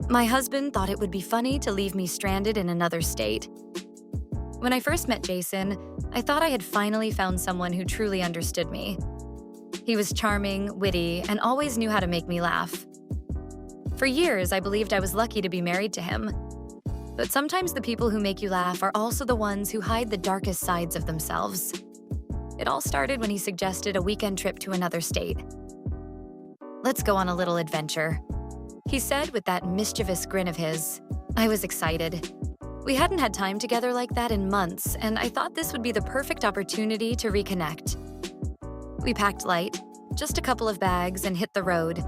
My husband thought it would be funny to leave me stranded in another state. When I first met Jason, I thought I had finally found someone who truly understood me. He was charming, witty, and always knew how to make me laugh. For years, I believed I was lucky to be married to him. But sometimes the people who make you laugh are also the ones who hide the darkest sides of themselves. It all started when he suggested a weekend trip to another state. "Let's go on a little adventure," he said with that mischievous grin of his. I was excited. We hadn't had time together like that in months, and I thought this would be the perfect opportunity to reconnect. We packed light, just a couple of bags, and hit the road.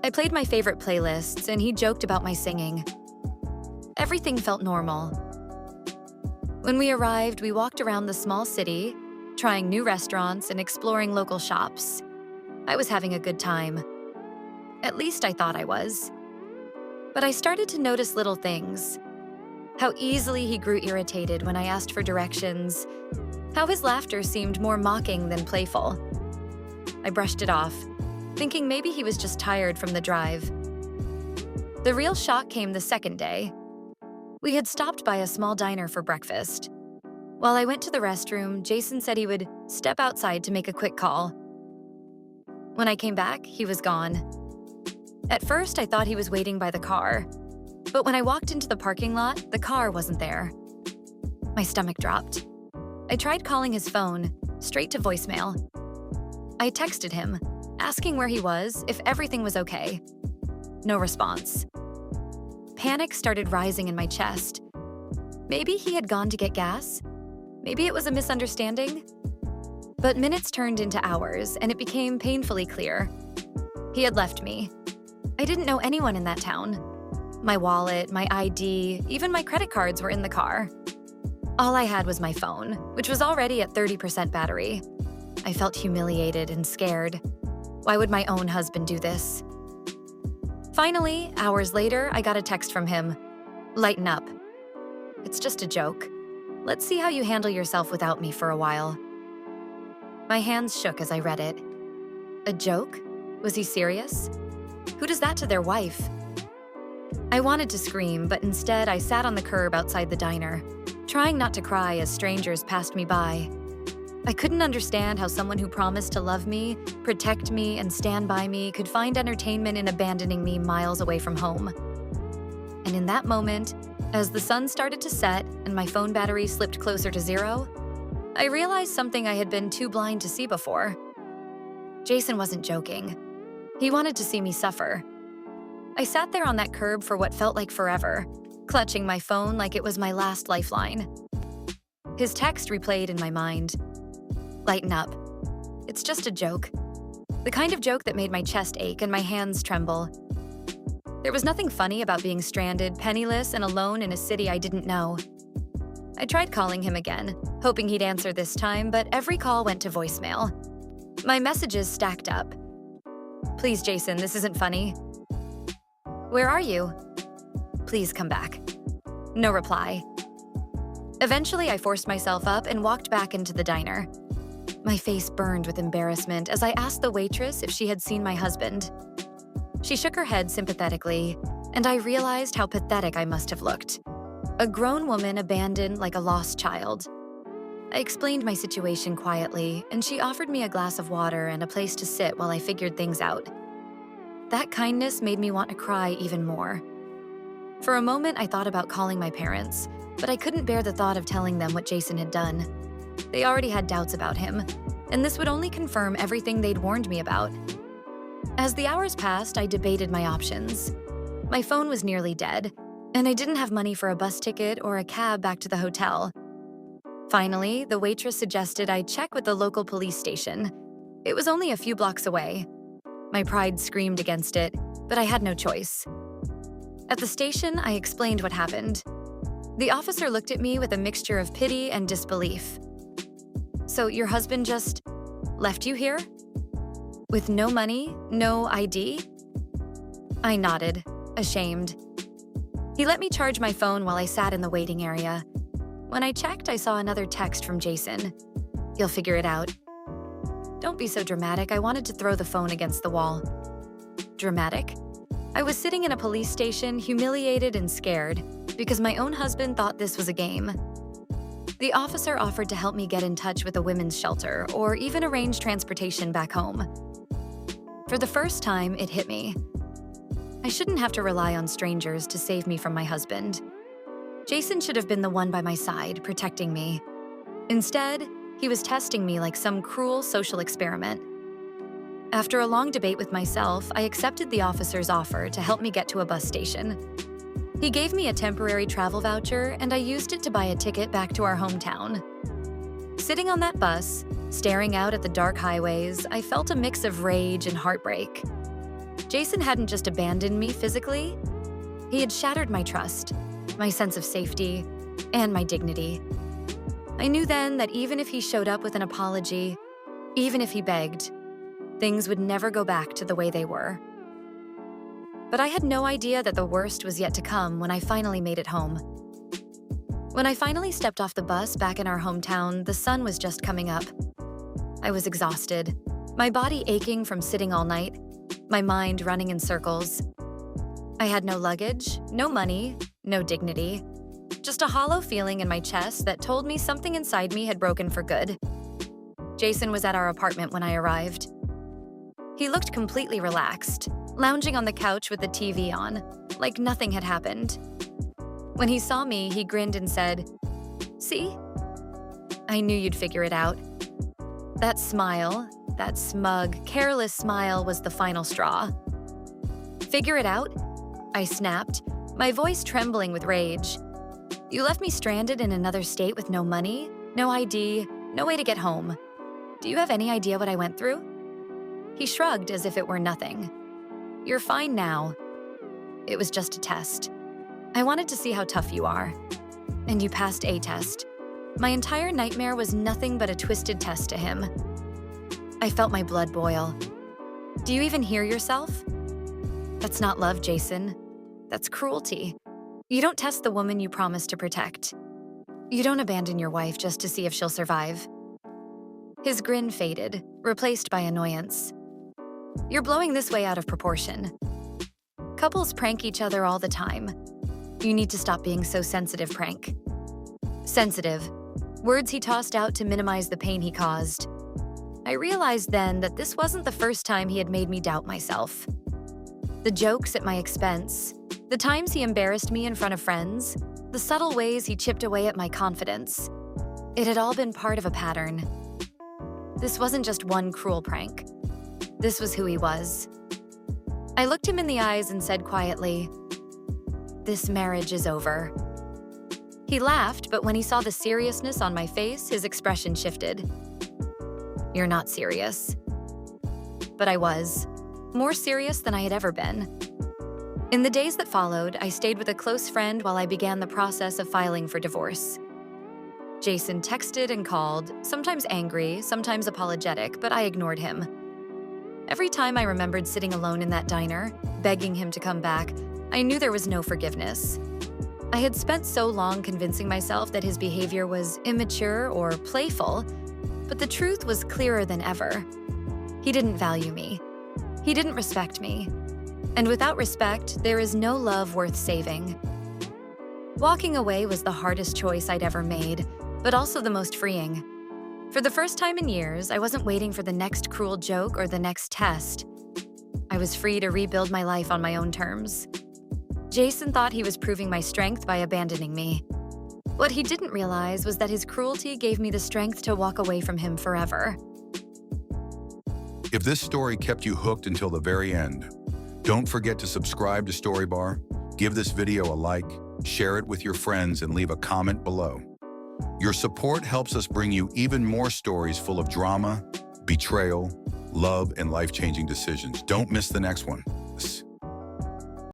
I played my favorite playlists, and he joked about my singing. Everything felt normal. When we arrived, we walked around the small city, trying new restaurants and exploring local shops. I was having a good time. At least I thought I was. But I started to notice little things. How easily he grew irritated when I asked for directions. How his laughter seemed more mocking than playful. I brushed it off, thinking maybe he was just tired from the drive. The real shock came the second day. We had stopped by a small diner for breakfast. While I went to the restroom, Jason said he would step outside to make a quick call. When I came back, he was gone. At first, I thought he was waiting by the car. But when I walked into the parking lot, the car wasn't there. My stomach dropped. I tried calling his phone, straight to voicemail. I texted him, asking where he was, if everything was okay. No response. Panic started rising in my chest. Maybe he had gone to get gas? Maybe it was a misunderstanding? But minutes turned into hours, and it became painfully clear. He had left me. I didn't know anyone in that town. My wallet, my ID, even my credit cards were in the car. All I had was my phone, which was already at 30% battery. I felt humiliated and scared. Why would my own husband do this? Finally, hours later, I got a text from him. "Lighten up. It's just a joke. Let's see how you handle yourself without me for a while." My hands shook as I read it. A joke? Was he serious? Who does that to their wife? I wanted to scream, but instead I sat on the curb outside the diner, trying not to cry as strangers passed me by. I couldn't understand how someone who promised to love me, protect me, and stand by me could find entertainment in abandoning me miles away from home. And in that moment, as the sun started to set and my phone battery slipped closer to zero, I realized something I had been too blind to see before. Jason wasn't joking. He wanted to see me suffer. I sat there on that curb for what felt like forever, clutching my phone like it was my last lifeline. His text replayed in my mind. "Lighten up. It's just a joke." The kind of joke that made my chest ache and my hands tremble. There was nothing funny about being stranded, penniless, and alone in a city I didn't know. I tried calling him again, hoping he'd answer this time, but every call went to voicemail. My messages stacked up. "Please, Jason, this isn't funny." "Where are you?" "Please come back." No reply. Eventually, I forced myself up and walked back into the diner. My face burned with embarrassment as I asked the waitress if she had seen my husband. She shook her head sympathetically, and I realized how pathetic I must have looked. A grown woman abandoned like a lost child. I explained my situation quietly, and she offered me a glass of water and a place to sit while I figured things out. That kindness made me want to cry even more. For a moment, I thought about calling my parents, but I couldn't bear the thought of telling them what Jason had done. They already had doubts about him, and this would only confirm everything they'd warned me about. As the hours passed, I debated my options. My phone was nearly dead, and I didn't have money for a bus ticket or a cab back to the hotel. Finally, the waitress suggested I check with the local police station. It was only a few blocks away. My pride screamed against it, but I had no choice. At the station, I explained what happened. The officer looked at me with a mixture of pity and disbelief. "So your husband just left you here? With no money, no ID?" I nodded, ashamed. He let me charge my phone while I sat in the waiting area. When I checked, I saw another text from Jason. "You'll figure it out." Don't be so dramatic. I wanted to throw the phone against the wall. Dramatic? I was sitting in a police station, humiliated and scared, because my own husband thought this was a game. The officer offered to help me get in touch with a women's shelter or even arrange transportation back home. For the first time, it hit me. I shouldn't have to rely on strangers to save me from my husband. Jason should have been the one by my side, protecting me. Instead, he was testing me like some cruel social experiment. After a long debate with myself, I accepted the officer's offer to help me get to a bus station. He gave me a temporary travel voucher, and I used it to buy a ticket back to our hometown. Sitting on that bus, staring out at the dark highways, I felt a mix of rage and heartbreak. Jason hadn't just abandoned me physically, he had shattered my trust, my sense of safety, and my dignity. I knew then that even if he showed up with an apology, even if he begged, things would never go back to the way they were. But I had no idea that the worst was yet to come when I finally made it home. When I finally stepped off the bus back in our hometown, the sun was just coming up. I was exhausted, my body aching from sitting all night, my mind running in circles. I had no luggage, no money, no dignity, just a hollow feeling in my chest that told me something inside me had broken for good. Jason was at our apartment when I arrived. He looked completely relaxed, lounging on the couch with the TV on, like nothing had happened. When he saw me, he grinned and said, "See? I knew you'd figure it out." That smile, that smug, careless smile was the final straw. "Figure it out?" I snapped, my voice trembling with rage. "You left me stranded in another state with no money, no ID, no way to get home. Do you have any idea what I went through?" He shrugged as if it were nothing. "You're fine now. It was just a test. I wanted to see how tough you are. And you passed a test." My entire nightmare was nothing but a twisted test to him. I felt my blood boil. "Do you even hear yourself? That's not love, Jason. That's cruelty. You don't test the woman you promised to protect. You don't abandon your wife just to see if she'll survive." His grin faded, replaced by annoyance. "You're blowing this way out of proportion. Couples prank each other all the time. You need to stop being so sensitive, prank." Sensitive. Words he tossed out to minimize the pain he caused. I realized then that this wasn't the first time he had made me doubt myself. The jokes at my expense, the times he embarrassed me in front of friends, the subtle ways he chipped away at my confidence. It had all been part of a pattern. This wasn't just one cruel prank. This was who he was. I looked him in the eyes and said quietly, "This marriage is over." He laughed, but when he saw the seriousness on my face, his expression shifted. "You're not serious." But I was. More serious than I had ever been. In the days that followed, I stayed with a close friend while I began the process of filing for divorce. Jason texted and called, sometimes angry, sometimes apologetic, but I ignored him. Every time I remembered sitting alone in that diner, begging him to come back, I knew there was no forgiveness. I had spent so long convincing myself that his behavior was immature or playful, but the truth was clearer than ever. He didn't value me. He didn't respect me. And without respect, there is no love worth saving. Walking away was the hardest choice I'd ever made, but also the most freeing. For the first time in years, I wasn't waiting for the next cruel joke or the next test. I was free to rebuild my life on my own terms. Jason thought he was proving my strength by abandoning me. What he didn't realize was that his cruelty gave me the strength to walk away from him forever. If this story kept you hooked until the very end, don't forget to subscribe to Storybar, give this video a like, share it with your friends, and leave a comment below. Your support helps us bring you even more stories full of drama, betrayal, love, and life-changing decisions. Don't miss the next one.